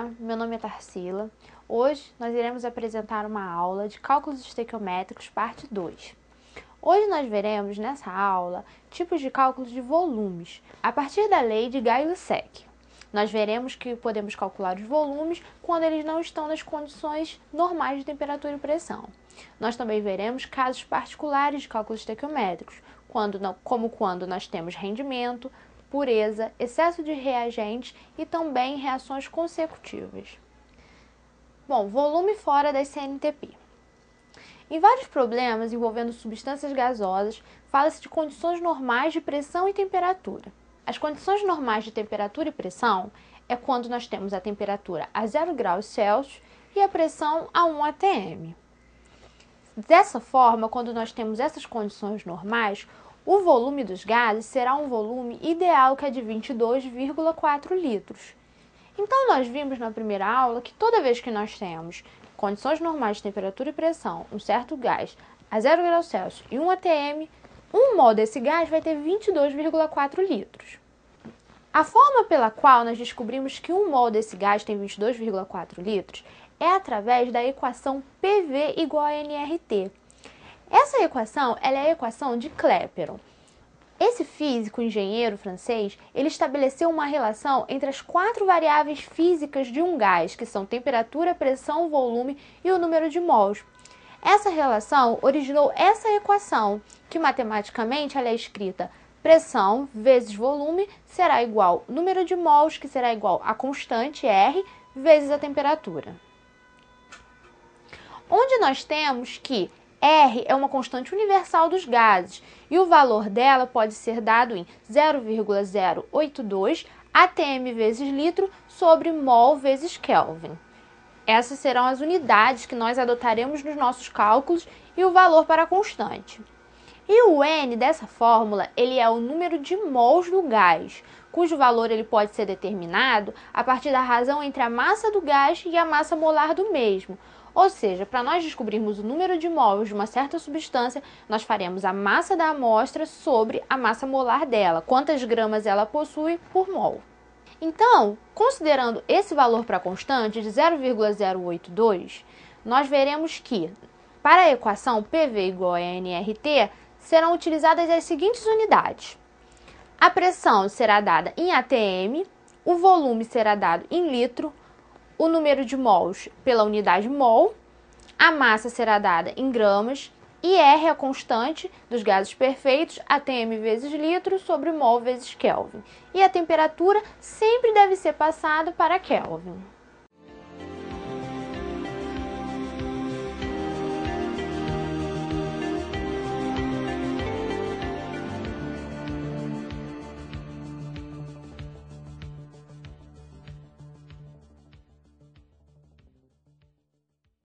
Olá, meu nome é Tarsila. Hoje nós iremos apresentar uma aula de cálculos estequiométricos, parte 2. Hoje nós veremos nessa aula tipos de cálculos de volumes, a partir da lei de Gay-Lussac. Nós veremos que podemos calcular os volumes quando eles não estão nas condições normais de temperatura e pressão. Nós também veremos casos particulares de cálculos estequiométricos, como quando nós temos rendimento, pureza, excesso de reagentes e também reações consecutivas. Bom, volume fora das CNTP. Em vários problemas envolvendo substâncias gasosas, fala-se de condições normais de pressão e temperatura. As condições normais de temperatura e pressão é quando nós temos a temperatura a 0 graus Celsius e a pressão a 1 atm. Dessa forma, quando nós temos essas condições normais, o volume dos gases será um volume ideal que é de 22,4 litros. Então, nós vimos na primeira aula que toda vez que nós temos condições normais de temperatura e pressão, um certo gás a 0 graus Celsius e 1 atm, 1 mol desse gás vai ter 22,4 litros. A forma pela qual nós descobrimos que 1 mol desse gás tem 22,4 litros é através da equação PV igual a nRT. Essa equação é a equação de Clapeyron. Esse físico engenheiro francês, ele estabeleceu uma relação entre as 4 variáveis físicas de um gás, que são temperatura, pressão, volume e o número de mols. Essa relação originou essa equação, que matematicamente ela é escrita pressão vezes volume será igual ao número de mols, que será igual à constante R, vezes a temperatura. Onde nós temos que R é uma constante universal dos gases e o valor dela pode ser dado em 0,082 atm vezes litro sobre mol vezes Kelvin. Essas serão as unidades que nós adotaremos nos nossos cálculos e o valor para a constante. E o N dessa fórmula, ele é o número de mols do gás, cujo valor ele pode ser determinado a partir da razão entre a massa do gás e a massa molar do mesmo. Ou seja, para nós descobrirmos o número de mols de uma certa substância, nós faremos a massa da amostra sobre a massa molar dela, quantas gramas ela possui por mol. Então, considerando esse valor para a constante de 0,082, nós veremos que, para a equação PV igual a nRT, serão utilizadas as seguintes unidades. A pressão será dada em atm, o volume será dado em litro, o número de mols pela unidade mol, a massa será dada em gramas e R é a constante dos gases perfeitos, atm vezes litro sobre mol vezes Kelvin. E a temperatura sempre deve ser passada para Kelvin.